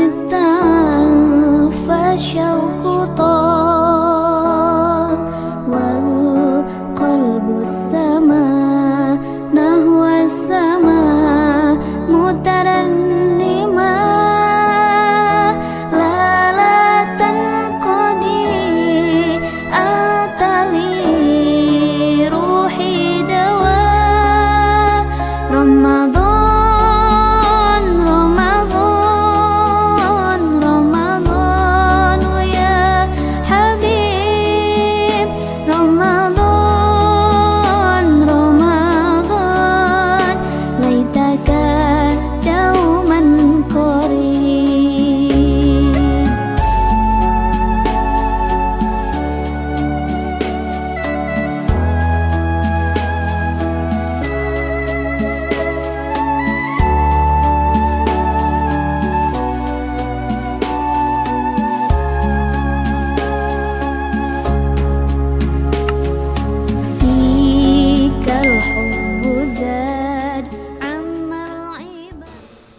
التعب فالشوق طال والقلب السما نحو السماء مترنما لا تنقضي أنت لي روحي دواء رمضان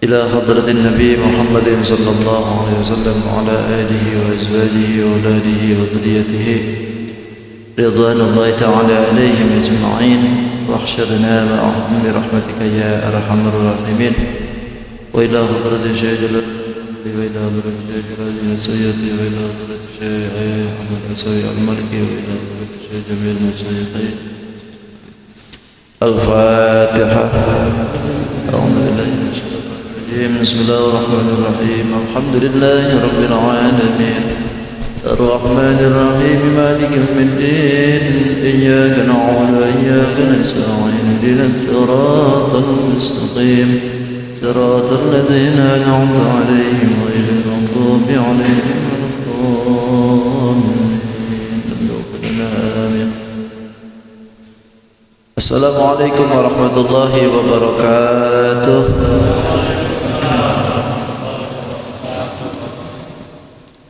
إلى حضرة النبي محمد صلى الله عليه وسلم وعلى آله وأزواجه وأولاده وذريته رضوان الله تعالى عليهم أجمعين واحشرنا معهم برحمتك يا أرحم الراحمين وإلى حضرة الشيخ وإلى حضرة الشيخ راجل السيدي وإلى حضرة الشيخ أحمد السيد المالكي وإلى حضرة الشيخ جميع المشايخين الفاتحة. أعوذ بالله من الشيطان بسم الله الرحمن الرحيم الحمد لله رب العالمين الرحمن الرحيم مالك يوم الدين إياك نعبد وإياك نستعين اهدنا الصراط المستقيم صراط الذين أنعمت عليهم غير المغضوب عليهم ولا الضالين. السلام عليكم ورحمة الله وبركاته.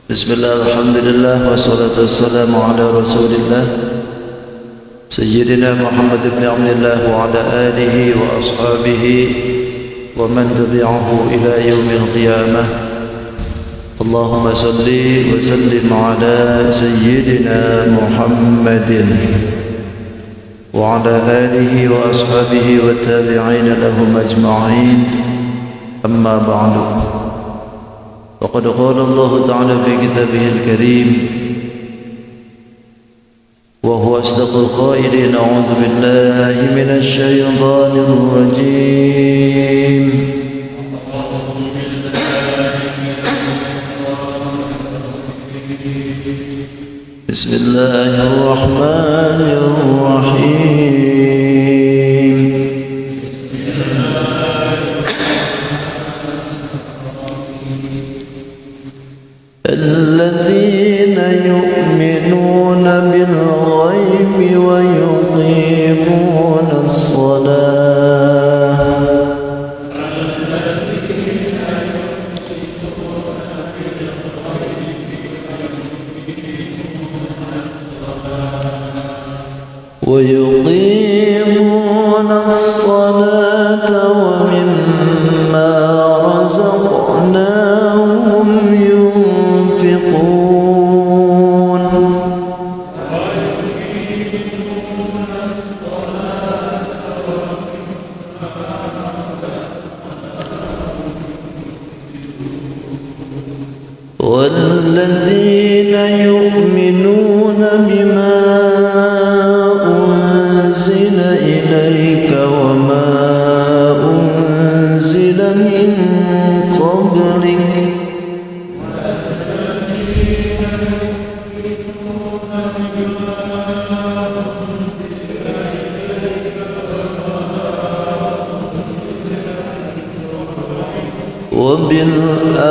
Bismillah, alhamdulillah, wassalatu wassalamu ala rasulillah Sayyidina Muhammad ibn Abdillah wa ala alihi wa ashabihi wa man tabi'ahu ila yawmil qiyamah. Allahumma salli wa sallim ala Sayyidina Muhammadin wa ala alihi wa ashabihi wa tabi'ina lahum ajma'in. Amma ba'du. وقد قال الله تعالى في كتابه الكريم وهو أصدق القائلين أعوذ بالله من الشيطان الرجيم بسم الله الرحمن الرحيم الذين يؤمنون بالغيب ويقيمون الصلاة ومما رزقناهم والذين يؤمنون بما أنزل إليك وما أنزل من قبلك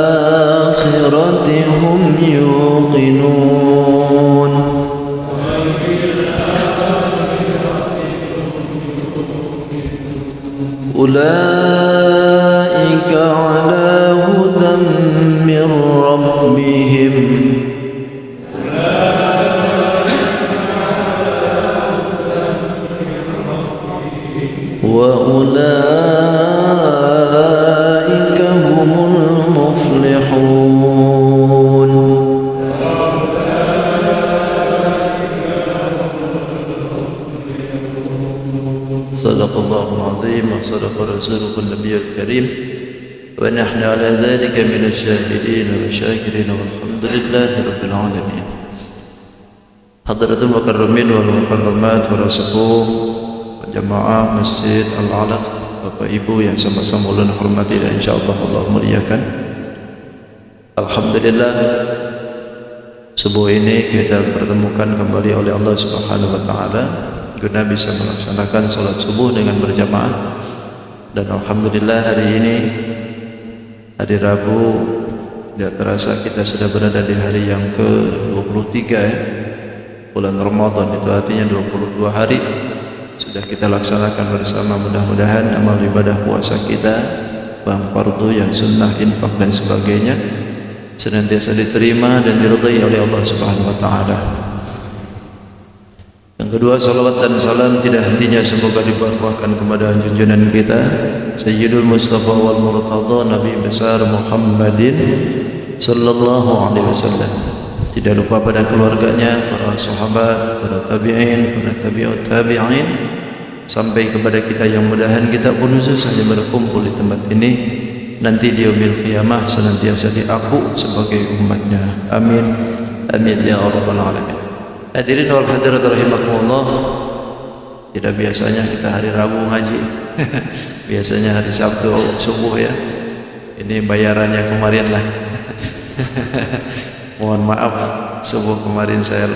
وبالآخرة هم يوقنون أولئك على هدى من ربهم وأولئك هم المفلحون المفلحون صدق الله العظيم وصدق رسوله النبي الكريم ونحن على ذلك من الشاهدين والشاكرين والحمد لله رب العالمين. Hadratul mukarramin wal mukarramat wa rasafuh jamaah Masjid Al-Alaq, Bapak Ibu yang sama-sama ulun hormati dan insyaallah Allah muliakan. Alhamdulillah, subuh ini kita pertemukan kembali oleh Allah Subhanahu wa taala guna bisa melaksanakan salat subuh dengan berjamaah. Dan alhamdulillah hari ini hari Rabu, tidak terasa kita sudah berada di hari yang ke-23 ya. Bulan Ramadan itu artinya 22 hari sudah kita laksanakan bersama. Mudah-mudahan amal ibadah puasa kita, bang fardu yang sunnah, infak dan sebagainya senantiasa diterima dan diridai oleh Allah Subhanahu wa taala. Yang kedua, salawat dan salam tidak hentinya semoga dibawakan kepada junjungan kita Sayyidul Mustafa wal Murtada Nabi besar Muhammadin sallallahu alaihi wasallam. Tidak lupa pada keluarganya, para sahabat, para tabi'in, para tabi'ut tabi'in, sampai kepada kita yang mudahan kita pun khusus hanya berkumpul di tempat ini nanti di yaumil qiyamah senantiasa diaku sebagai umatnya. Amin amin ya rabbal alamin. Hadirin wal hadirat rahimakumullah, tidak biasanya kita hari Rabu ngaji biasanya hari Sabtu subuh ya. Ini bayarannya kemarin lah mohon maaf, subuh kemarin saya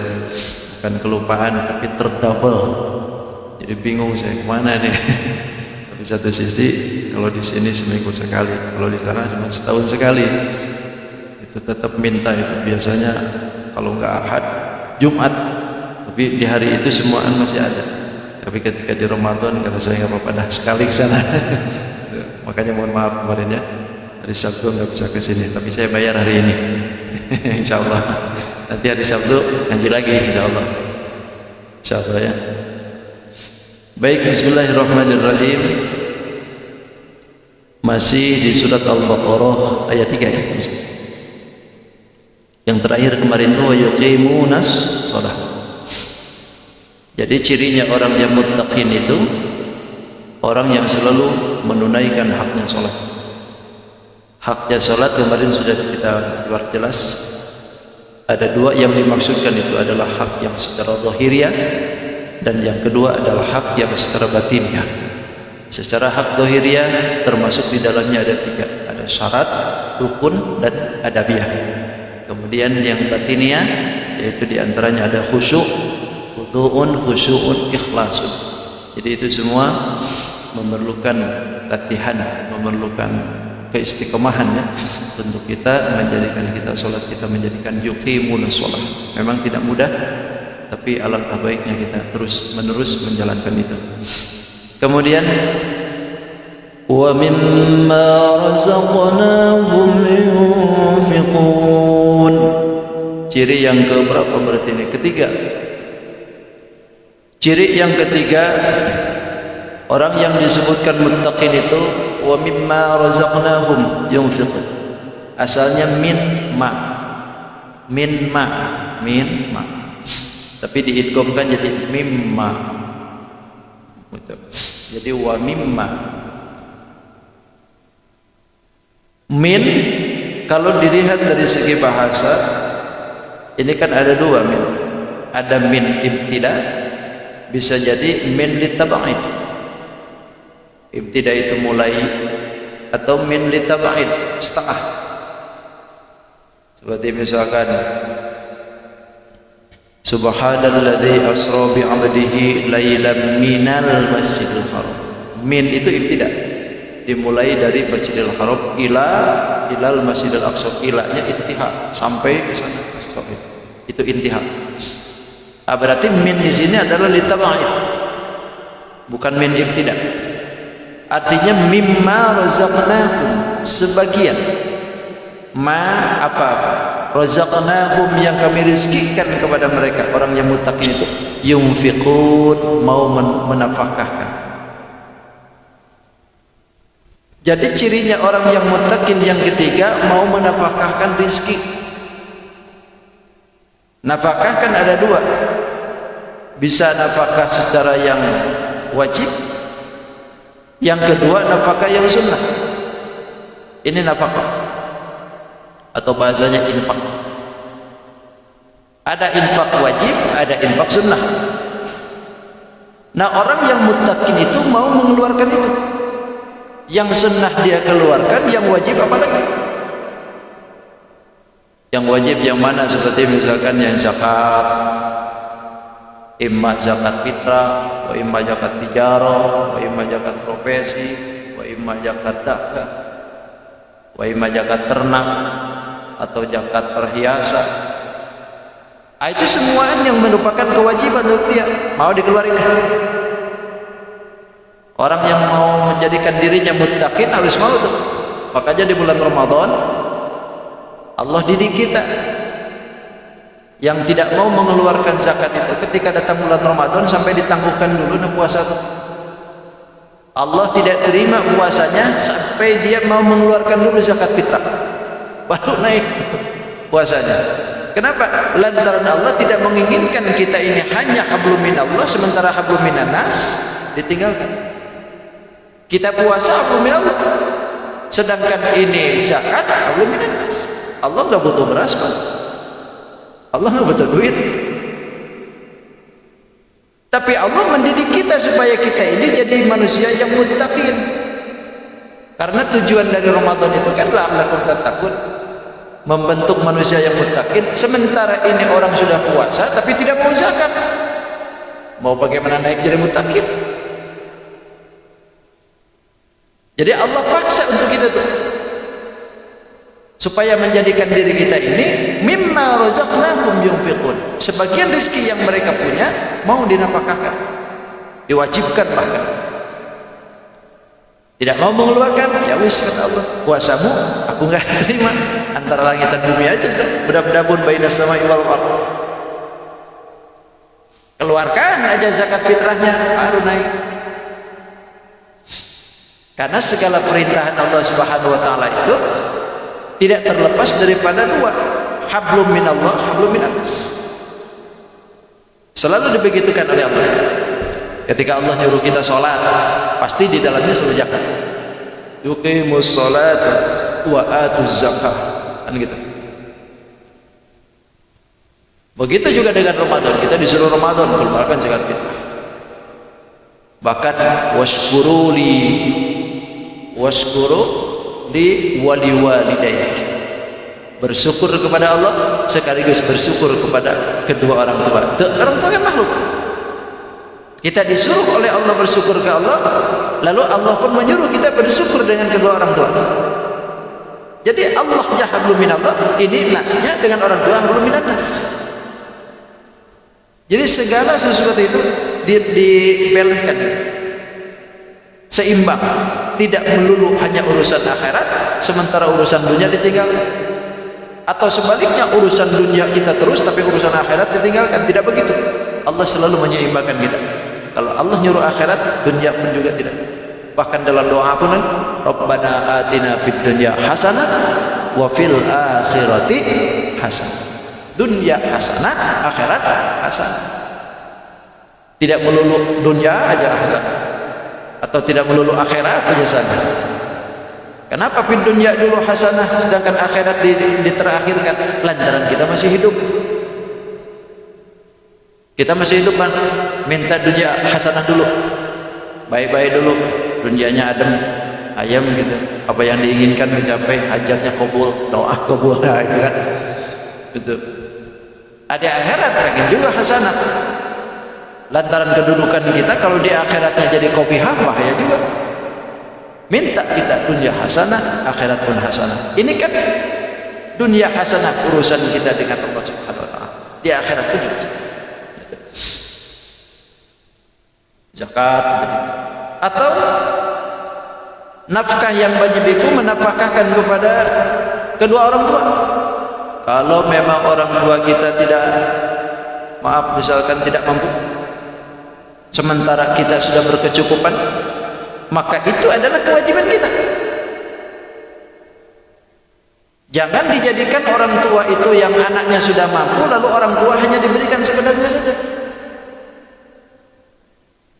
bukan kelupaan tapi terdouble, jadi bingung saya kemana nih. Tapi satu sisi kalau di sini seminggu sekali, kalau di sana cuma setahun sekali, itu tetap minta itu biasanya kalau nggak Ahad Jumat, tapi di hari itu semuaan masih ada. Tapi ketika di Ramadan kata saya nggak apa-apa dah sekali ke sana makanya mohon maaf kemarin ya, hari Sabtu nggak bisa ke sini, tapi saya bayar hari ini insyaallah. Nanti hari Sabtu ngaji lagi insyaallah ya. Baik, bismillahirrahmanirrahim. Masih di surat Al-Baqarah ayat 3 ya. Yang terakhir kemarin itu wa yuqimunas shalah. Jadi cirinya orang yang muttaqin itu orang yang selalu menunaikan haknya salat. Haknya salat kemarin sudah kita jelas. Ada dua yang dimaksudkan, itu adalah hak yang secara zahiriah dan yang kedua adalah hak yang secara batiniah. Secara hak zahiriah termasuk di dalamnya ada 3, ada syarat, rukun dan adabiyah. Kemudian yang batiniah yaitu diantaranya ada khusyuk, khudu'un, khusyu'un, ikhlasun. Jadi itu semua memerlukan latihan, memerlukan keistiqomahan ya, untuk kita menjadikan kita salat kita menjadikan yuqimunas shalah. Memang tidak mudah, tapi alangkah baiknya kita terus menerus menjalankan itu. Kemudian wa mimma razaqnahum yunfiqun. Ciri yang keberapa berarti ini? Ketiga. Ciri yang ketiga, orang yang disebutkan muttaqin itu wa mimma razaqnahum yunfiqun. Asalnya min ma. Tapi diidghamkan jadi mimma. Jadi wa mimma. Min kalau dilihat dari segi bahasa ini kan ada dua min. Ada min ibtida, bisa jadi min litab'id. Ibtida itu mulai, atau min litab'id setengah. Seperti misalkan subhanalladzi asra bi 'abdihi lailan minal masjidil haram. Min itu ibtida, dimulai dari Masjidil Haram ilal Masjidil Aqsa. Ilanya intiha, sampai ke sana. Itu intiha. Berarti min di sini adalah litab'id, bukan min ibtida. Artinya mimma razaqnahum, sebagian. Ma apa-apa, razaqnahum yang kami rizkikan kepada mereka, orang yang muttaqin itu yunfiqun, mau menafkahkan. Jadi cirinya orang yang muttaqin yang ketiga mau menafkahkan rizki. Nafkah kan ada dua, bisa nafkah secara yang wajib, yang kedua nafkah yang sunnah. Ini nafkah atau bahasanya infak. Ada infak wajib, ada infak sunnah. Nah, orang yang muttaqin itu mau mengeluarkan itu. Yang sunnah dia keluarkan, yang wajib apa lagi? Yang wajib yang mana? Seperti misalkan yang zakat, imma zakat fitrah, wa imma zakat tijarah, wa imma zakat profesi, wa imma zakat dakwah, wa imma zakat ternak atau zakat perhiasan. Itu semua yang merupakan kewajiban untuk dia, mau dikeluarin. Orang yang mau menjadikan dirinya muttaqin harus mau tuh. Makanya di bulan Ramadan Allah didik kita. Yang tidak mau mengeluarkan zakat itu ketika datang bulan Ramadan sampai ditangguhkan dulu puasa itu. Allah tidak terima puasanya sampai dia mau mengeluarkan dulu zakat fitrah. Baru naik puasanya. Kenapa? Lantaran Allah tidak menginginkan kita ini hanya hablum minallah, sementara hablum minannas ditinggalkan. Kita puasa hablum minallah, sedangkan ini zakat hablum minannas. Allah nggak butuh beras, Pak. Allah nggak butuh duit. Tapi Allah mendidik kita supaya kita ini jadi manusia yang muttaqin. Karena tujuan dari Ramadan itu kan la'allakum tattaqun, membentuk manusia yang muttaqin. Sementara ini orang sudah puasa tapi tidak mau zakat, mau bagaimana naik jadi muttaqin? Jadi Allah paksa untuk kita tuh supaya menjadikan diri kita ini mimma razaqnakum yunfiqun. Sebagian rezeki yang mereka punya mau dinafkahkan, diwajibkan bahkan. Tidak mau mengeluarkan, ya wis kata Allah, puasamu aku enggak terima, antara langit dan bumi aja sudah, bedabun bainas samai wal ardh. Keluarkan aja zakat fitrahnya baru naik. Karena segala perintahan Allah Subhanahu wa taala itu tidak terlepas daripada dua, hablum minallah, hablum minannas. Selalu dibegitukan oleh Allah. Ketika Allah nyuruh kita sholat, pasti di dalamnya selalu zakat. Yuqimus sholata wa atuz zakah, kan gitu. Begitu juga dengan Ramadan, kita disuruh Ramadan keluarkan zakat fitrah. Bahkan washkuru li wali walidayk, bersyukur kepada Allah sekaligus bersyukur kepada kedua orang tua. Orang tua kan makhluk. Kita disuruh oleh Allah bersyukur ke Allah, lalu Allah pun menyuruh kita bersyukur dengan kedua orang tua. Jadi Allah hablum minallah, ini nasnya dengan orang tua hablum minannas. Jadi segala sesuatu itu dibelehkan, seimbang, tidak melulu hanya urusan akhirat sementara urusan dunia ditinggalkan, atau sebaliknya urusan dunia kita terus tapi urusan akhirat ditinggalkan. Tidak begitu. Allah selalu menyeimbangkan kita. Kalau Allah nyuruh akhirat, dunia pun juga tidak. Bahkan dalam doa pun, Rabbana atina fid dunya hasanah wa fil akhirati hasanah. Dunia hasanah, akhirat hasanah. Tidak melulu dunia aja akhirat, atau tidak melulu akhirat aja sana. Kenapa fid dunya dulu hasanah sedangkan akhirat diterakhirkan? Lantaran kita masih hidup. Kita masih hidup kan, minta dunia hasanah dulu, baik-baik dulu, dunianya adem ayam gitu, apa yang diinginkan mencapai, hajatnya kabul, doa kabul, nah itu kan itu. Ada akhirat lagi juga hasanah. Lantaran kedudukan kita, kalau di akhiratnya jadi kopihah, bahaya juga. Minta kita dunia hasanah, akhirat pun hasanah. Ini kan dunia hasanah urusan kita dengan Allah Subhanahu wa taala. Di akhirat pun juga zakat, atau nafkah yang wajib itu menafkahkan kepada kedua orang tua. Kalau memang orang tua kita tidak, maaf misalkan tidak mampu, sementara kita sudah berkecukupan, maka itu adalah kewajiban kita. Jangan dijadikan orang tua itu yang anaknya sudah mampu lalu orang tua hanya diberikan sebenarnya saja.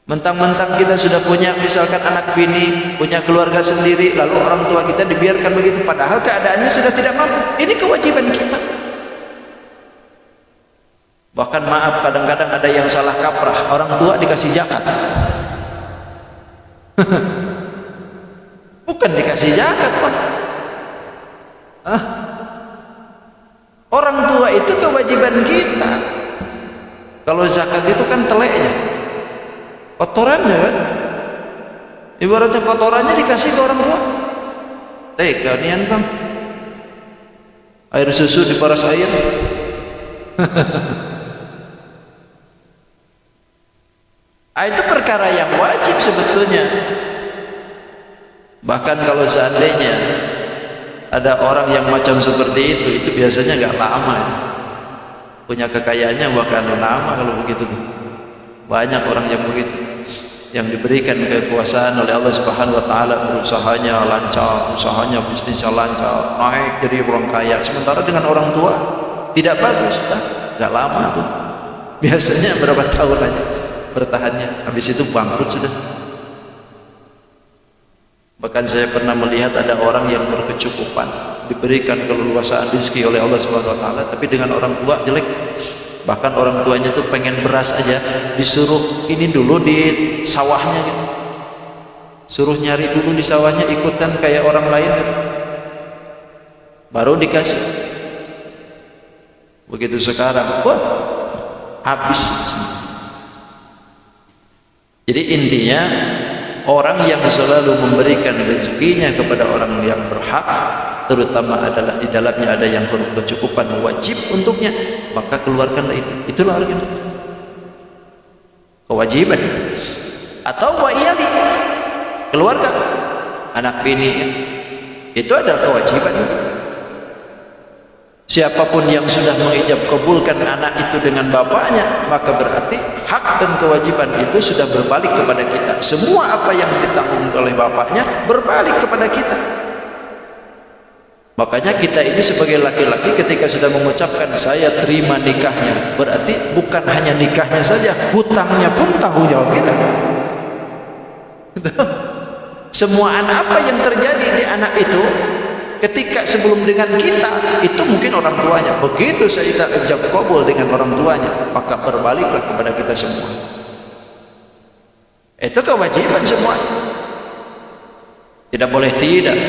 Mentang-mentang kita sudah punya misalkan anak bini, punya keluarga sendiri, lalu orang tua kita dibiarkan begitu padahal keadaannya sudah tidak mampu. Ini kewajiban kita. Bahkan maaf, kadang-kadang ada yang salah kaprah, orang tua dikasih zakat. Bukan dikasih zakat, Pak. Orang tua itu kewajiban kita. Kalau zakat itu kan teleknya, kotorannya kan, ibaratnya kotorannya dikasih ke orang tua. Tega nian bang, air susu diperas air. Itu perkara yang wajib sebetulnya. Bahkan kalau seandainya ada orang yang macam seperti itu biasanya nggak lama ya. Punya kekayaannya bahkan lama kalau begitu tuh. Banyak orang yang begitu, yang diberikan kekuasaan oleh Allah Subhanahu wa taala, berusahanya lancar, usahanya bisnisnya lancar, naik jadi orang kaya. Sementara dengan orang tua tidak bagus, nggak lama tuh. Biasanya berapa tahun aja bertahannya, habis itu bangkrut sudah. Bahkan saya pernah melihat ada orang yang berkecukupan, diberikan keleluasaan rezeki oleh Allah Subhanahu wa taala, tapi dengan orang tua jelek. Bahkan orang tuanya tuh pengen beras aja disuruh ini dulu di sawahnya gitu. Suruh nyari dulu di sawahnya, ikutan kayak orang lain gitu. Baru dikasih. Begitu sekarang, wah, habis. Jadi intinya orang yang selalu memberikan rezekinya kepada orang yang berhak, terutama adalah di dalamnya ada yang berkecukupan wajib untuknya, maka keluarkanlah itu. Itulah argumen kewajiban. Atau wa'iyali, keluarga, anak bini, itu adalah kewajiban. Siapapun yang sudah mengijab kabulkan anak itu dengan bapaknya, maka berarti hak dan kewajiban itu sudah berbalik kepada kita. Semua apa yang ditanggung oleh bapaknya berbalik kepada kita. Makanya kita ini sebagai laki-laki ketika sudah mengucapkan saya terima nikahnya, berarti bukan hanya nikahnya saja, hutangnya pun tanggung jawab kita. Semua anak apa yang terjadi di anak itu ketika sebelum dengan kita, itu mungkin orang tuanya. Begitu saya ijab kabul dengan orang tuanya, maka berbaliklah kepada kita semua. Itu kewajiban semua. Tidak boleh tidak.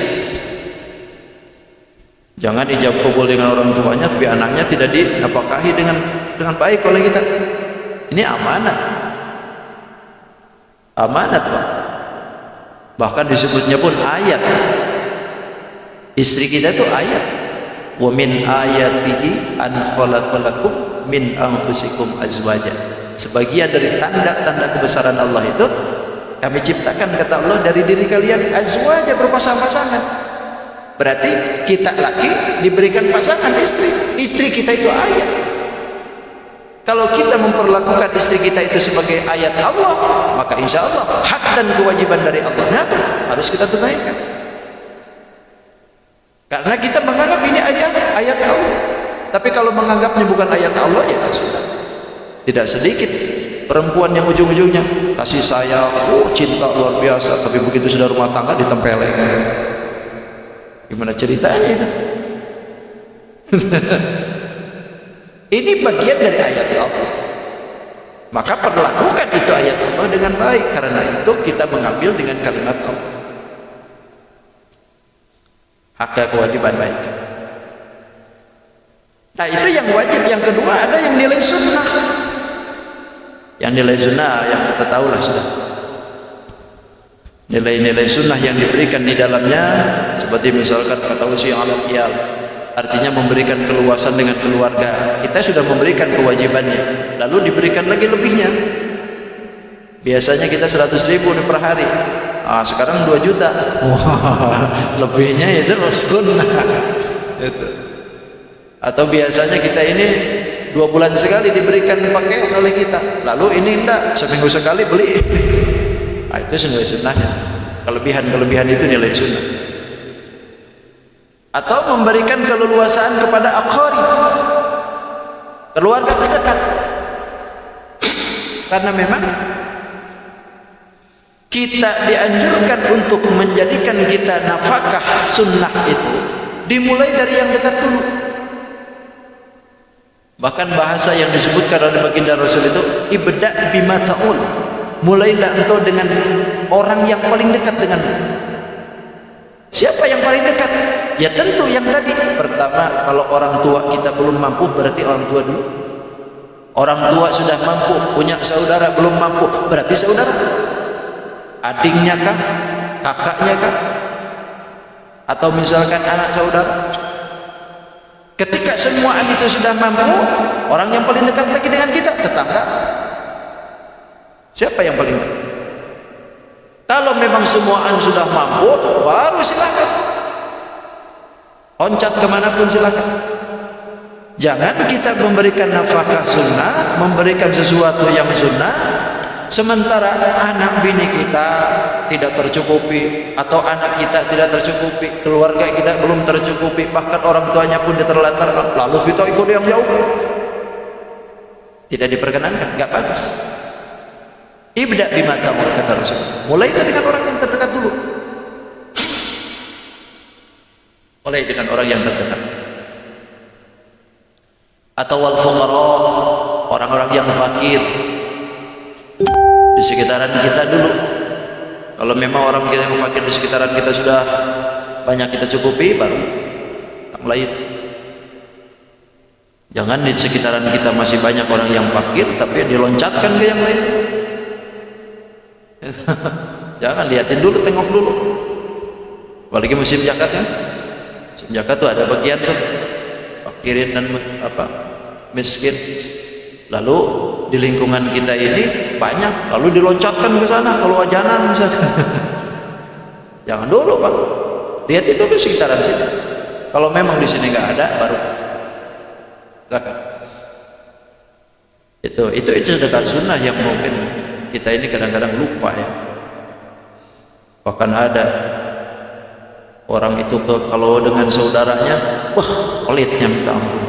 Jangan ijab kabul dengan orang tuanya tapi anaknya tidak dinafkahi dengan baik oleh kita. Ini amanat. Amanat, Pak. Bahkan disebutnya pun ayat. Istri kita itu ayat. Wa min ayatihi an khalaqalakum min anfusikum azwaja. Sebagian dari tanda-tanda kebesaran Allah itu kami ciptakan, kata Allah, dari diri kalian azwaja, berpasang-pasangan. Berarti kita laki diberikan pasangan istri kita itu ayat. Kalau kita memperlakukan istri kita itu sebagai ayat Allah, maka insya Allah hak dan kewajiban dari Allah harus kita tunaikan. Karena kita menganggap ini ayat Allah. Tapi kalau menganggapnya bukan ayat Allah, ya sudah. Tidak sedikit perempuan yang ujung-ujungnya kasih sayang, cinta luar biasa, tapi begitu sudah rumah tangga ditempeleng. Gimana ceritanya itu? Ini bagian dari ayat Allah. Maka perlakukan itu ayat Allah dengan baik. Karena itu kita mengambil dengan kalimat Allah. Hak dan kewajiban baik. Nah itu yang wajib. Yang kedua ada yang nilai sunnah. Yang nilai sunnah yang kita tahulah sudah. Nilai-nilai sunnah yang diberikan di dalamnya, seperti misalkan kata usia alal iyal, artinya memberikan keluasan dengan keluarga. Kita sudah memberikan kewajibannya, lalu diberikan lagi lebihnya. Biasanya kita 100.000 per hari, sekarang 2 juta. Wah, lebihnya itu sunnah. Itu. Atau biasanya kita ini 2 bulan sekali diberikan pakaian oleh kita, lalu ini enggak, seminggu sekali beli. Itu nilai sunnahnya. Kelebihan-kelebihan itu nilai sunnah. atau memberikan keleluasaan kepada aqarib, keluarga terdekat. Karena memang kita dianjurkan untuk menjadikan kita nafkah sunnah itu dimulai dari yang dekat dulu. Bahkan bahasa yang disebutkan oleh baginda Rasul itu ibda' bima ta'ul, mulailah engkau dengan orang yang paling dekat denganmu. Siapa yang paling dekat? Ya tentu yang tadi. Pertama, kalau orang tua kita belum mampu, berarti orang tua dulu. Orang tua sudah mampu, punya saudara belum mampu, berarti saudara. Adiknya kah? Kakaknya kah? Atau misalkan anak saudara. Ketika semua itu sudah mampu, orang yang paling dekat lagi dengan kita, tetangga. Siapa yang paling dekat? Kalau memang semuaan sudah mampu, baru silakan loncat kemanapun silakan. Jangan kita memberikan nafkah sunnah, memberikan sesuatu yang sunnah, sementara anak bini kita tidak tercukupi, atau anak kita tidak tercukupi, keluarga kita belum tercukupi, bahkan orang tuanya pun diterlantarkan, lalu kita ikut yang jauh. Tidak diperkenankan, nggak bagus. Ibda' bima ta'ul, kata Rasul. Mulai dengan orang yang terdekat dulu. Mulai dengan orang yang terdekat. Atau wal fuqara, orang-orang yang fakir di sekitaran kita dulu. Kalau memang orang yang fakir di sekitaran kita sudah banyak kita cukupi, baru yang lain. Jangan di sekitaran kita masih banyak orang yang fakir tapi diloncatkan ke yang lain. Jangan, lihatin dulu, tengok dulu. Apalagi musim zakat kan. Musim zakat tuh ada bagian tuh fakirin dan miskin. Lalu di lingkungan kita ini banyak, lalu diloncatkan ke sana kalau ajanan misalkan. Jangan dulu, Pak. Lihatin dulu sekitaran sini. Kalau memang di sini nggak ada, baru zakat. Itu sedekah sunnah yang mungkin kita ini kadang-kadang lupa ya. Bahkan ada orang itu kalau dengan saudaranya, wah pelitnya minta ampun.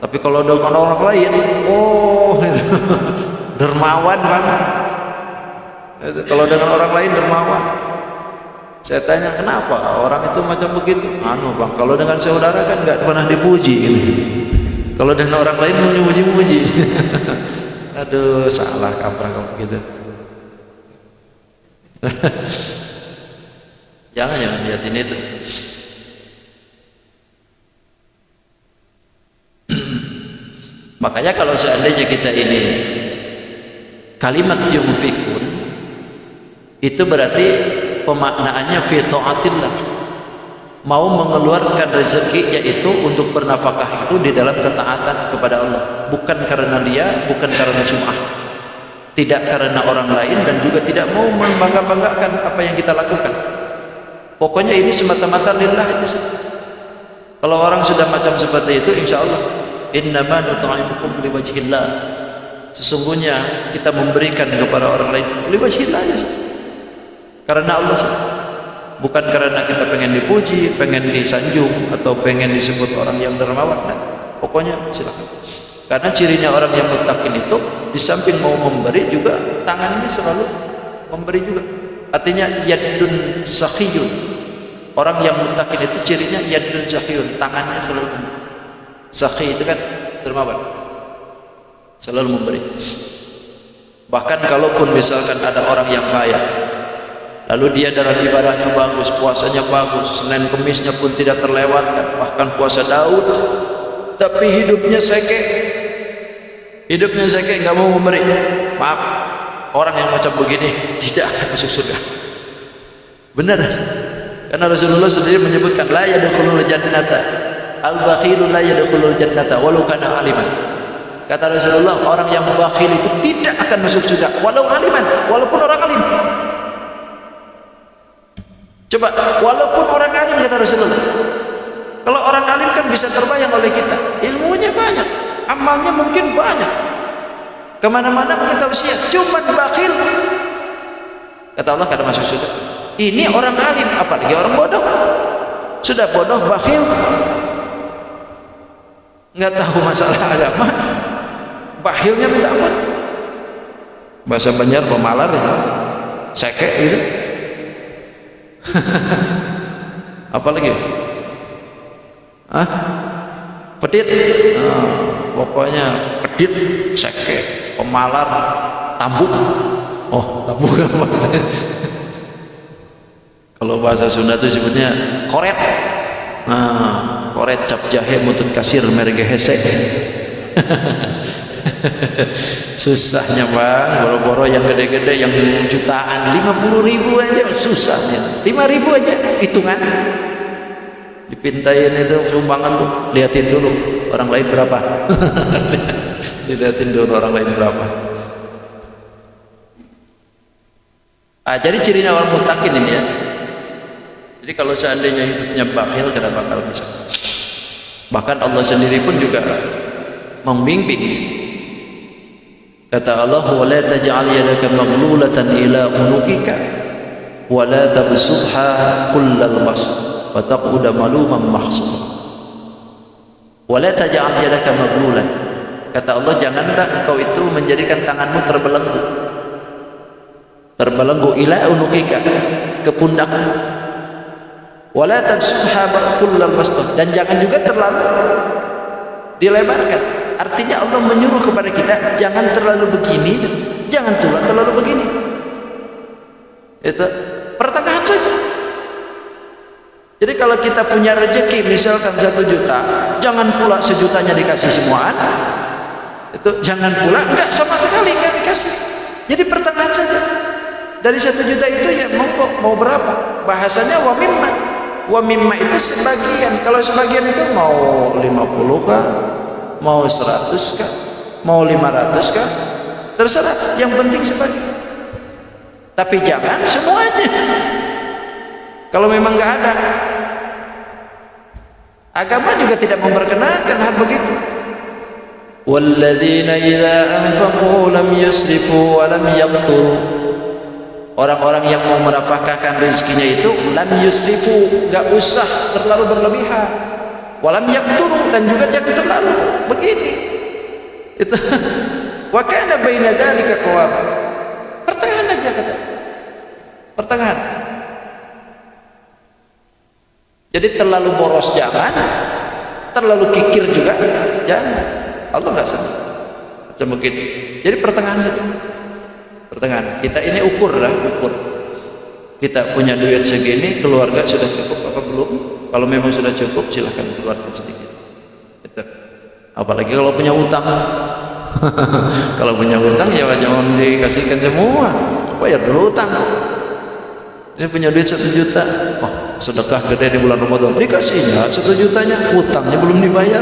Tapi kalau dengan orang lain, oh dermawan banget. Kalau dengan orang lain dermawan. Saya tanya kenapa orang itu macam begitu? Bang, kalau dengan saudara kan nggak pernah dipuji gitu. Kalau dengan orang lain memuji-muji. Aduh, salah kaprah kamu gitu. Jangan lihatin itu. Makanya kalau seandainya kita ini kalimat yunfikun, itu berarti pemaknaannya fi taatillah, mau mengeluarkan rezeki yaitu untuk bernafkah itu di dalam ketaatan kepada Allah, bukan karena dia, bukan karena sum'ah, tidak karena orang lain, dan juga tidak mau membangga-banggakan apa yang kita lakukan. Pokoknya ini semata-mata lillah aja. Kalau orang sudah macam seperti itu, insya Allah innama nut'imukum liwajhillah, sesungguhnya kita memberikan kepada orang lain liwajhillah aja, karena Allah saja. Bukan karena kita pengen dipuji, pengen disanjung, atau pengen disebut orang yang dermawan. Nah, pokoknya silakan. Karena cirinya orang yang muttaqin itu di samping mau memberi juga tangannya selalu memberi juga. Artinya yadun sakhiyun. Orang yang muttaqin itu cirinya yadun sakhiyun, tangannya selalu memberi. Sakhi itu kan dermawan, selalu memberi. Bahkan kalaupun misalkan ada orang yang kaya, lalu dia dalam ibadahnya bagus, puasanya bagus, Senin Kemisnya pun tidak terlewatkan, bahkan puasa Daud, tapi hidupnya seke, nggak mau memberi. Maaf, orang yang macam begini tidak akan masuk surga. Benar, karena Rasulullah sendiri menyebutkan la yadkhulul jannata al-bakhilu la yadkhulul jannata walau kana aliman. Kata Rasulullah, orang yang bakhil itu tidak akan masuk surga walau aliman, walaupun orang alim. Coba, walaupun orang alim, kata Rasulullah. Kalau orang alim kan bisa terbayang oleh kita, ilmunya banyak, amalnya mungkin banyak, kemana-mana kita usia, cuma bakhil, kata Allah kada masuk surga. Ini orang alim, apalagi orang bodoh. Sudah bodoh, bakhil, nggak tahu masalah agama, bakhilnya minta ampun. Bahasa Banjar pemalar ya, seke gitu. Apa lagi? Pedit. Pokoknya pedit, seke, pemalar, tambuk. Oh, tambuk apa? Kalau bahasa Sunda itu sebutnya koret. Koret cap jahe mutut kasir merge hese. Susahnya bang, boro-boro yang gede-gede yang jutaan, 50.000 aja susahnya. 5.000 aja hitungan. Dipintain itu sumbangan tuh, liatin dulu orang lain berapa. Dilihatin dulu orang lain berapa. Jadi cirinya orang mutakin ini ya. Jadi kalau seandainya hidupnya bakhil, tidak bakal bisa. Bahkan Allah sendiri pun juga membimbing. Kata Allah, wa la taj'al yadaka maghlulatan ila unuqika wa la tabsutha kullal bast wa taquda maluman mahsur. Wa la taj'al yadaka maghlulan. Kata Allah, janganlah engkau itu menjadikan tanganmu terbelenggu. Terbelenggu ila unuqika, ke pundakmu. Wala tabsutha kullal bast, dan jangan juga terlalu dilebarkan. Artinya Allah menyuruh kepada kita jangan terlalu begini, jangan pula terlalu begini. Itu pertengahan saja. Jadi kalau kita punya rezeki misalkan 1 juta, jangan pula sejutanya dikasih semuaan. Itu jangan pula enggak sama sekali enggak dikasih. Jadi pertengahan saja. Dari 1 juta itu ya mau berapa? Bahasanya wa mimma. Wa mimma itu sebagian. Kalau sebagian itu mau 50 kah? Mau 100 kah? Mau 500 kah? Terserah, yang penting sebagian. Tapi jangan semuanya. Kalau memang nggak ada, agama juga tidak memperkenankan hal begitu. Walladzina idza anfaqu lam yusrifu wa lam yaqturu. Orang-orang yang mau menafkahkan rezekinya itu lam yusrifu, nggak usah terlalu berlebihan. Walam yaqturu, dan juga jangan terlalu begini. Itu wa kana baina dzalika qawam. Pertengahan aja kata. Pertengahan. Jadi terlalu boros jangan, terlalu kikir juga jangan. Allah enggak senang macam begitu. Jadi pertengahan saja. Pertengahan. Kita ini ukur. Kita punya duit segini, keluarga sudah cukup apa belum? Kalau memang sudah cukup, silahkan keluarkan sedikit. Gitu. Apalagi kalau punya utang. Kalau punya utang ya jangan dikasihkan semua, bayar dulu utang. Ini punya duit 1 juta, sedekah gede di bulan Ramadan, dikasihnya 1 jutanya, utangnya belum dibayar.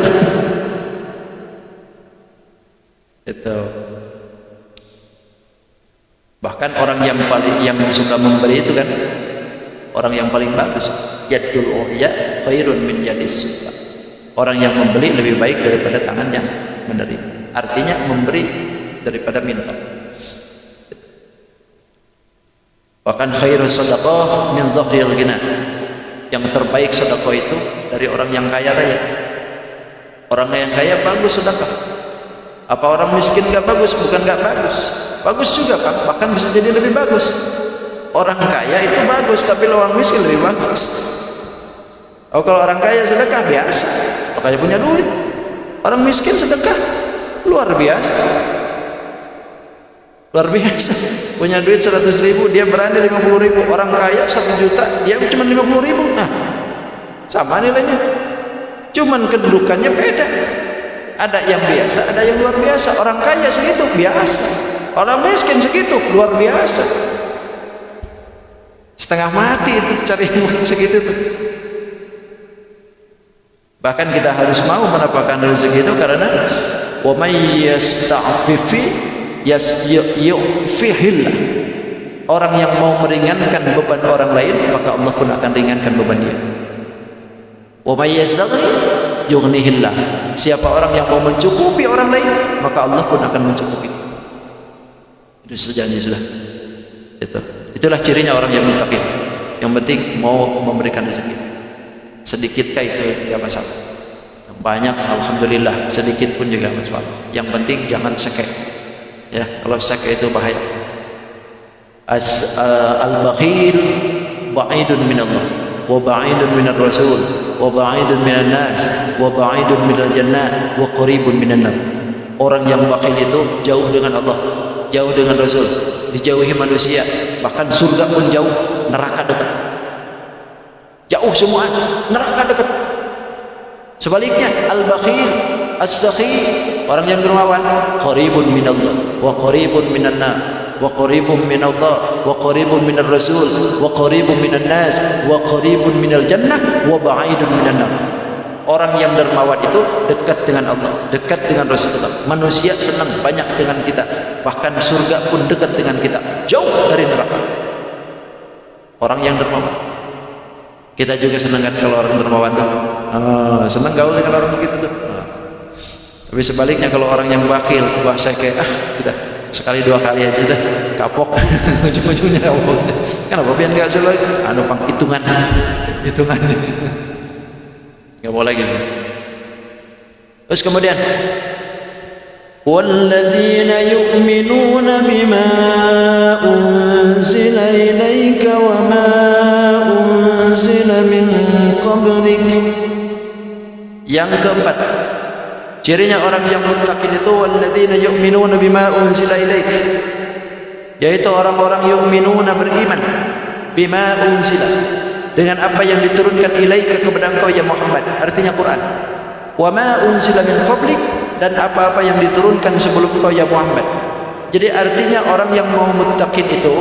Itu. Bahkan orang yang suka memberi itu kan orang yang paling bagus. Yadul uhya khairun min yadis sufa. Orang yang membeli lebih baik daripada tangan yang menerima. Artinya memberi daripada minta. Bahkan khairus sadaqah min dhahril ghina. Yang terbaik sedekah itu dari orang yang kaya raya. Orang yang kaya bagus sedekah. Apa orang miskin gak bagus? Bukan gak bagus. Bagus juga Pak, bahkan bisa jadi lebih bagus. Orang kaya itu bagus, tapi orang miskin lebih bagus. Kalau orang kaya sedekah biasa, makanya punya duit. Orang miskin sedekah luar biasa. Luar biasa. Punya duit 100.000, dia berani 50.000. Orang kaya 1 juta, dia cuma 50.000. Nah, sama nilainya. Cuman kedudukannya beda. Ada yang biasa, ada yang luar biasa. Orang kaya segitu biasa. Orang miskin segitu luar biasa. Setengah mati itu cari uang segitu tuh. Bahkan kita harus mau mendapatkan rezeki itu karena wa may yasta'fifi yu'fihillah. Orang yang mau meringankan beban orang lain, maka Allah pun akan ringankan beban dia. Wa may yastaghni yughnihillah. Siapa orang yang mau mencukupi orang lain, maka Allah pun akan mencukupi. Itu sejanji sudah. Itulah cirinya orang yang muttaqin. Yang penting mau memberikan rezeki. Sedikit itu tidak masalah, banyak alhamdulillah, sedikit pun juga masalah. Yang penting jangan seke. Ya, kalau seke itu bahaya. Al-bakhil ba'idun minallah wa ba'idun minar rasul wa ba'idun minan nas wa ba'idun minal jannah wa qaribun minan nar. Orang yang bakhil itu jauh dengan Allah, jauh dengan Rasul, dijauhi manusia, bahkan surga pun jauh, neraka dekat. Jauh semua, neraka dekat. Sebaliknya al-bakhil, as-sakhi, orang yang dermawan, qaribun minallah wa qaribun minan nar wa qaribun minallah wa qaribun minar rasul wa qaribun minan nas wa qaribun minal jannah wa ba'idun minan nar. Orang yang dermawan itu dekat dengan Allah, dekat dengan Rasulullah. Manusia senang banyak dengan kita, bahkan surga pun dekat dengan kita, jauh dari neraka. Orang yang dermawan. Kita juga senang kan kalau orang dermawan tuh. Senang gaul dengan orang begitu tuh. Tapi sebaliknya kalau orang yang bakhil, wah saya kayak sudah sekali dua kali aja sudah kapok, ujung-ujungnya kapok. Kenapa biar nggak selalu pang hitungan. Nggak mau lagi. Terus kemudian walladzina yu'minuna bima unzila ilaika wa ma unzila min qablik. Yang keempat, cirinya orang yang muttaqin itu walladzina yu'minuna bima unzila ilaika, yaitu orang-orang yu'minuna, beriman, bima unzila, dengan apa yang diturunkan ilaika kepada engkau ya Muhammad, artinya Quran. Wa ma unzila min qablik, dan apa-apa yang diturunkan sebelum engkau ya Muhammad. Jadi artinya orang yang mau muttaqin itu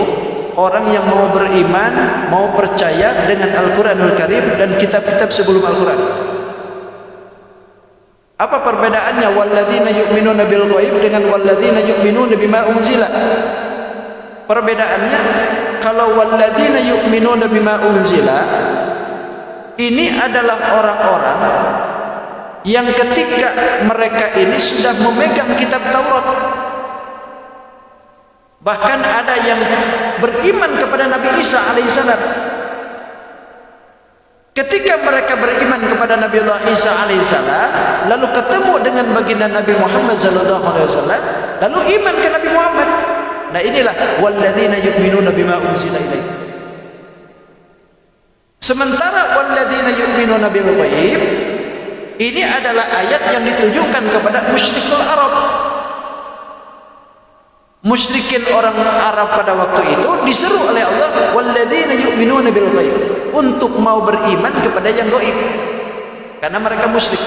orang yang mau beriman, mau percaya dengan Al-Qur'anul Karim dan kitab-kitab sebelum Al-Qur'an. Apa perbedaannya walladzina yu'minuna bil ghaib dengan walladzina yu'minuna bima unzila? Perbedaannya, kalau walladzina yu'minuna bima unzila ini adalah orang-orang yang ketika mereka ini sudah memegang kitab Taurat, bahkan ada yang beriman kepada Nabi Isa alaihissalam. Ketika mereka beriman kepada Nabi Allah Isa alaihissalam, lalu ketemu dengan baginda Nabi Muhammad sallallahu alaihi wasallam, lalu iman ke Nabi Muhammad. Nah inilah walladzina yu'minuna bima unzila ilaik. Sementara walladzina yu'minuna bil ghaib ini adalah ayat yang ditujukan kepada musyrikul Arab. Musyrikin orang Arab pada waktu itu diseru oleh Allah walladzina yu'minuna bil ghaib, untuk mau beriman kepada yang gaib, karena mereka musyrik.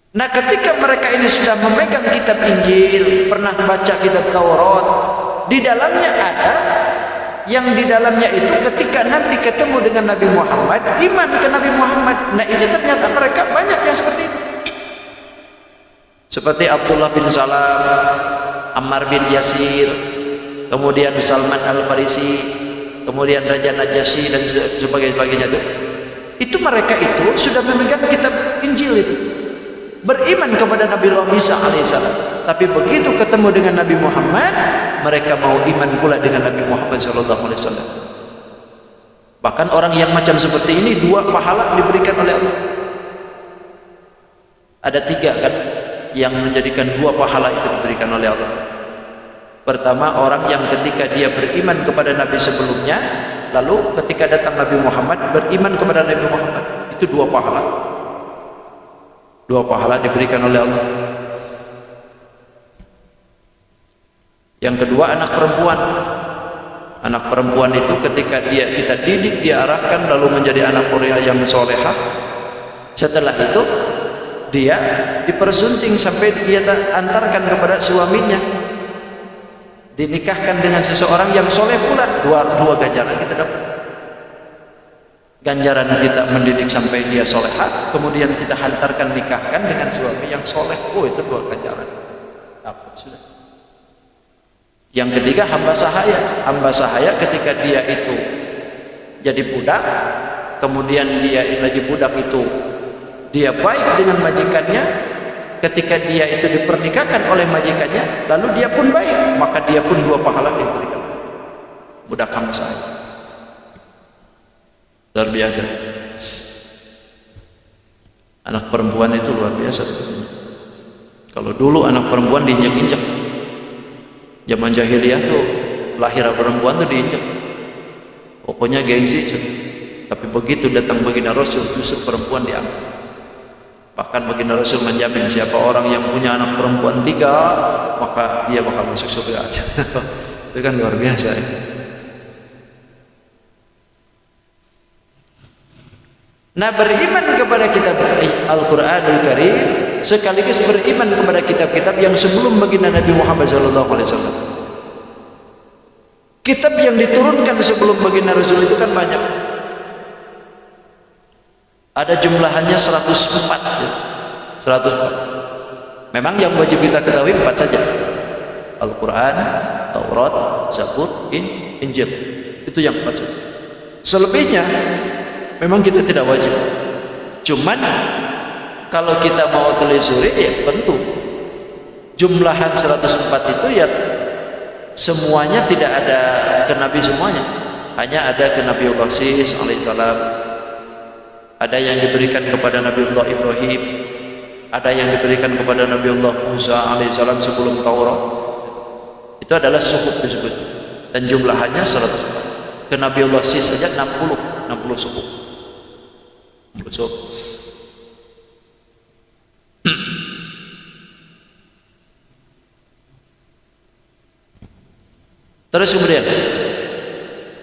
Nah ketika mereka ini sudah memegang kitab Injil, pernah baca kitab Taurat, di dalamnya ada yang di dalamnya itu ketika nanti ketemu dengan Nabi Muhammad, iman ke Nabi Muhammad. Nah ini ternyata mereka banyak yang seperti itu, seperti Abdullah bin Salam, Ammar bin Yasir, kemudian Salman Al-Farisi, kemudian Raja Najasyi dan sebagainya. Itu mereka itu sudah memegang kitab Injil itu, beriman kepada Nabi Allah Isa alaihissalam. Tapi begitu ketemu dengan Nabi Muhammad, mereka mau iman pula dengan Nabi Muhammad sallallahu alaihi wasallam. Bahkan orang yang macam seperti ini dua pahala diberikan oleh Allah. Ada tiga kan yang menjadikan dua pahala itu diberikan oleh Allah. Pertama, orang yang ketika dia beriman kepada Nabi sebelumnya, lalu ketika datang Nabi Muhammad beriman kepada Nabi Muhammad, itu dua pahala. Dua pahala diberikan oleh Allah. Yang kedua, anak perempuan. Anak perempuan itu ketika kita didik, diarahkan, lalu menjadi anak Korea yang solehah. Setelah itu dia dipersunting sampai dia antarkan kepada suaminya, dinikahkan dengan seseorang yang soleh pula. Dua ganjaran kita dapat. Ganjaran kita mendidik sampai dia solehah, kemudian kita hantarkan nikahkan dengan suami yang soleh. Itu dua ganjaran dapat sudah. Yang ketiga, hamba sahaya. Hamba sahaya ketika dia itu jadi budak, kemudian dia lagi budak itu dia baik dengan majikannya, ketika dia itu dipernikahkan oleh majikannya, lalu dia pun baik, maka dia pun dua pahala diberikan. Budak hamba sahaya. luar biasa. Anak perempuan itu luar biasa. Kalau dulu anak perempuan diinjak-injak, zaman jahiliyah tuh lahir perempuan tuh diinjak, pokoknya gengsi. Tapi begitu datang baginda Rasul, justru perempuan diangkat. Bahkan baginda Rasul menjamin siapa orang yang punya anak perempuan 3, maka dia bakal masuk surga aja. Itu kan luar biasa ya. Nah, beriman kepada kitab Al-Quranul Karim sekaligus beriman kepada kitab-kitab yang sebelum baginda Nabi Muhammad SAW. Kitab yang diturunkan sebelum baginda Rasul itu kan banyak. Ada jumlahannya 104 ya. 104. Memang yang wajib kita ketahui 4 saja. Al-Quran, Taurat, Zabur, Injil. Itu yang 4 saja. Selebihnya memang kita tidak wajib. Cuman kalau kita mau telusuri ya tentu jumlahan 104 itu ya semuanya tidak ada ke Nabi semuanya. Hanya ada ke Nabiullah Sis alaihissalam. Ada yang diberikan kepada Nabiullah Ibrahim, ada yang diberikan kepada Nabiullah Musa alaihissalam sebelum Taurat. Itu adalah suhuf disebut, dan jumlahannya 100. Ke Nabiullah Sis saja 60 suhuf. Terus kemudian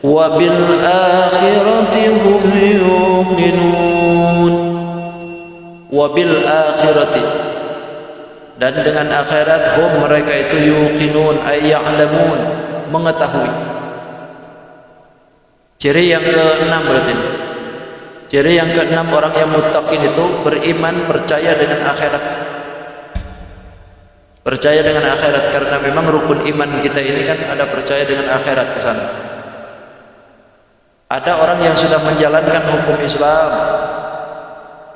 wabil akhirati hum yuqinun, wabil akhirati, dan dengan akhirat hum mereka itu yuqinun ay ya'lamun, mengetahui. Ciri yang ke-6 berarti ini. Ciri yang ke-6 orang yang muttaqin itu beriman, percaya dengan akhirat. Percaya dengan akhirat, karena memang rukun iman kita ini kan ada percaya dengan akhirat ke sana. Ada orang yang sudah menjalankan hukum Islam,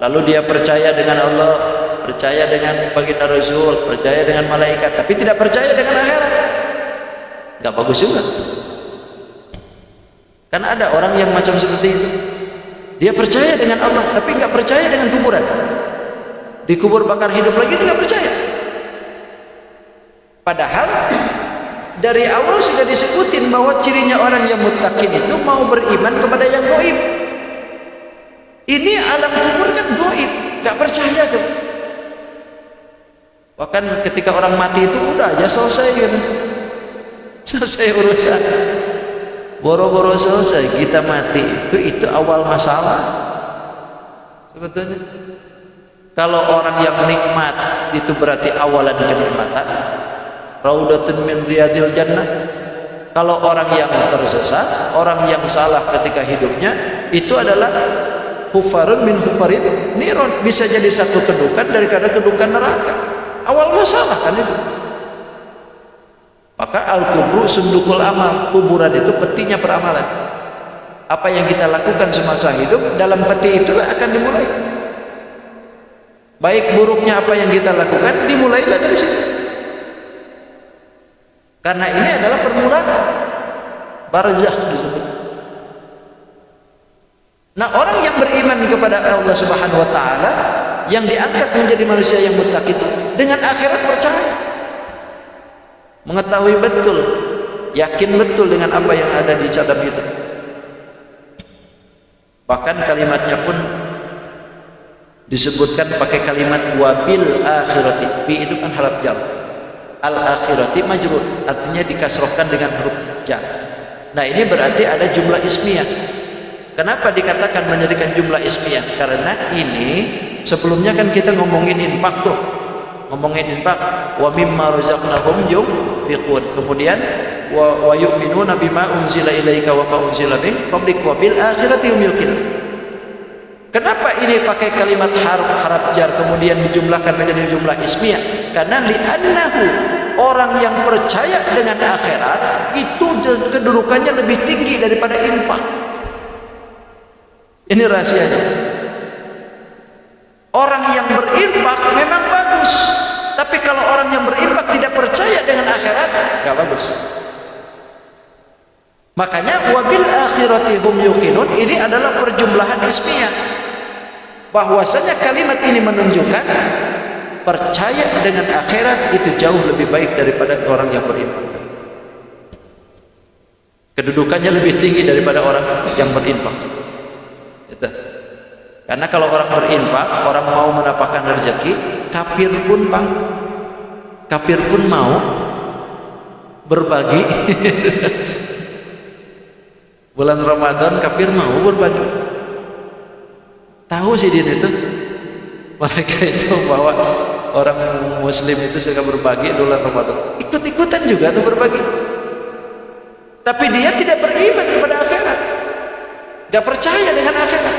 lalu dia percaya dengan Allah, percaya dengan baginda Rasul, percaya dengan malaikat, tapi tidak percaya dengan akhirat. Gak bagus juga. Kan ada orang yang macam seperti itu. Dia percaya dengan Allah, tapi gak percaya dengan kuburan. Dikubur bakar hidup lagi itu gak percaya. Padahal dari awal sudah disebutin bahwa cirinya orang yang muttaqin itu mau beriman kepada yang gaib. Ini alam kubur kan gaib, gak percaya tuh. Bahkan ketika orang mati itu udah aja selesai gitu. Selesai urusan. Boro-boro selesai kita mati, itu awal masalah. Sebetulnya kalau orang yang nikmat itu berarti awalan kenikmatan. Raudatun min riyadil jannah. Kalau orang yang tersesat, orang yang salah ketika hidupnya, itu adalah hufarun min hufarin niron, bisa jadi satu kedukan daripada kedukan neraka. Awal masalah kan itu. Maka al-kubru sundukul amal, kuburan itu petinya peramalan. Apa yang kita lakukan semasa hidup, dalam peti itulah akan dimulai. Baik buruknya apa yang kita lakukan, dimulailah dari situ. Karena ini adalah permulaan barzakh disebut. Nah, orang yang beriman kepada Allah Subhanahu wa taala yang diangkat menjadi manusia yang muttaqi itu dengan akhirat percaya. Mengetahui betul, yakin betul dengan apa yang ada di cadar itu. Bahkan kalimatnya pun disebutkan pakai kalimat wabil akhirati. Bi itu kan harap jar. Al-akhirati majrur, artinya dikasrohkan dengan huruf jar. Nah, ini berarti ada jumlah ismiyah. Kenapa dikatakan menjadikan jumlah ismiyah? Karena ini sebelumnya kan kita ngomongin infak tuh. Ngomongin infak, wa mimma razaqnahum yunfiqun. Kemudian wa yu'minuna bima unzila ilaika wa ma unzila min qablik wa bil akhirati hum yuqinun. Kenapa ini pakai kalimat harap jar kemudian dijumlahkan menjadi jumlah ismiyah? Karena li'annahu, orang yang percaya dengan akhirat itu kedudukannya lebih tinggi daripada infak. Ini rahasianya. Orang yang berinfak memang bagus, tapi kalau orang yang berinfak tidak percaya dengan akhirat, gak bagus. Makanya wabil akhirati hum yuqinun ini adalah perjumlahan ismiyah. Bahwasanya kalimat ini menunjukkan percaya dengan akhirat itu jauh lebih baik daripada orang yang berinfak. Kedudukannya lebih tinggi daripada orang yang berinfak. Gitu. Karena kalau orang berinfak, orang mau mendapatkan rezeki, kafir pun bang, kafir pun mau berbagi. Bulan Ramadan kafir mau berbagi. Tahu sih dia itu, mereka itu bahwa orang Muslim itu suka berbagi bulan Ramadan, ikut-ikutan juga tuh berbagi. Tapi dia tidak beriman kepada akhirat, gak percaya dengan akhirat.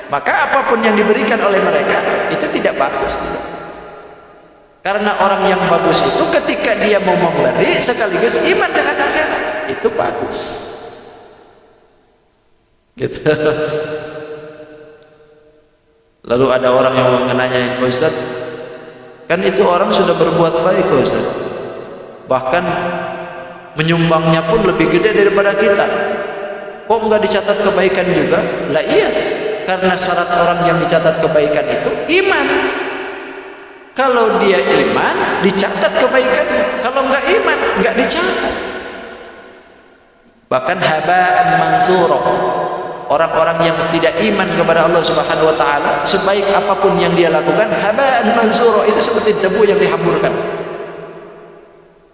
Maka apapun yang diberikan oleh mereka itu tidak bagus. Karena orang yang bagus itu ketika dia mau memberi sekaligus iman dengan akhirat, itu bagus. Gitu. Lalu ada orang yang menanyain, Pak Ustaz, kan itu orang sudah berbuat baik Pak Ustaz, bahkan menyumbangnya pun lebih gede daripada kita, kok enggak dicatat kebaikan juga? Lah iya, karena syarat orang yang dicatat kebaikan itu iman. Kalau dia iman, dicatat kebaikannya. Kalau enggak iman, enggak dicatat. Bahkan haba'an mansura, orang-orang yang tidak iman kepada Allah Subhanahu wa taala, sebaik apapun yang dia lakukan, haba'an mansura, itu seperti debu yang dihamburkan.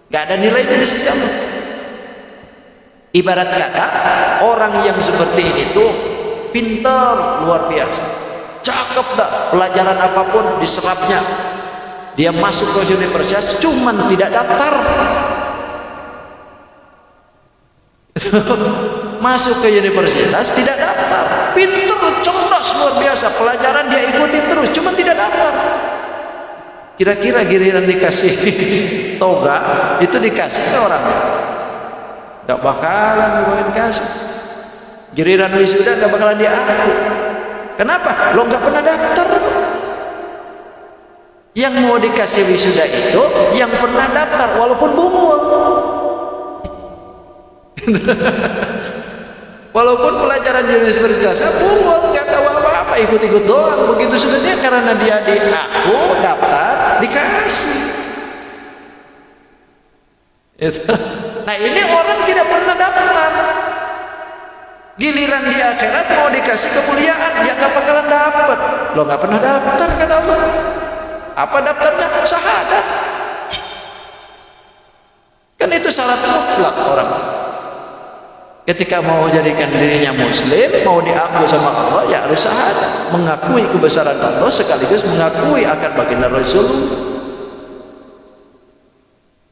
Enggak ada nilainya di sisi Allah. Ibarat kata, orang yang seperti ini tuh pintar luar biasa, cakep dah, pelajaran apapun diserapnya, dia masuk ke universitas, cuman tidak daftar. Masuk ke universitas tidak daftar, pintar, cerdas luar biasa, pelajaran dia ikutin terus, cuman tidak daftar. Kira-kira giliran dikasih toga itu dikasih ke orang? Gak bakalan dikasih. Giliran wisuda gak bakalan diaku. Kenapa? Lo gak pernah daftar. Yang mau dikasih wisuda itu yang pernah daftar walaupun bungul. Walaupun pelajaran di universitas bungul, gak tahu apa-apa, ikut-ikut doang. Begitu sudah dia, karena dia diaku daftar, dikasih. Itu. Nah ini orang tidak pernah daftar, giliran di akhirat mau dikasih kemuliaan, ya gak bakalan dapat. Lo gak pernah daftar kata Allah. Apa daftarnya? Syahadat. Kan itu syarat mutlak orang. Ketika mau jadikan dirinya muslim, mau diaku sama Allah, ya harus syahadat, mengakui kebesaran Allah sekaligus mengakui akan baginda Rasul.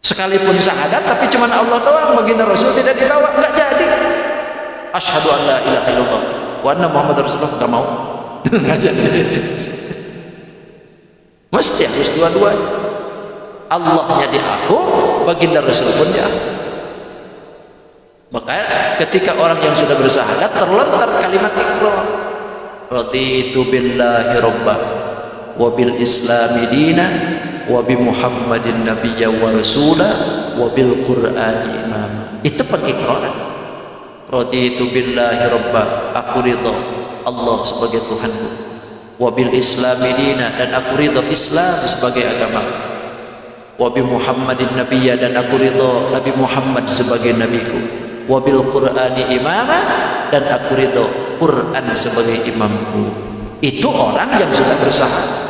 Sekalipun syahadat tapi cuma Allah doang, baginda Rasul tidak dibawa, enggak jadi. Asyhadu an la ilaha illallah wa anna Muhammadar Rasulullah, enggak mau. Enggak jadi. Mesti harus dua-duanya. Allahnya diaku, baginda Rasul pun diaku. Maka ketika orang yang sudah bersyahadat terlontar kalimat iqrar, raditu billahi rabba wa bil islami dina wa bi Muhammadin nabiyya wa rasula wa bil qur'ani imama. Itu pengikraran. Raditu billahi rabba, aku ridha Allah sebagai Tuhanku, wa bil islami dina, dan aku ridha Islam sebagai agama, wa bi Muhammadin nabiyya, dan aku ridha Nabi Muhammad sebagai nabiku, wa bil qur'ani imama, dan aku ridha Quran sebagai imamku. Itu orang yang sudah bersyahadat,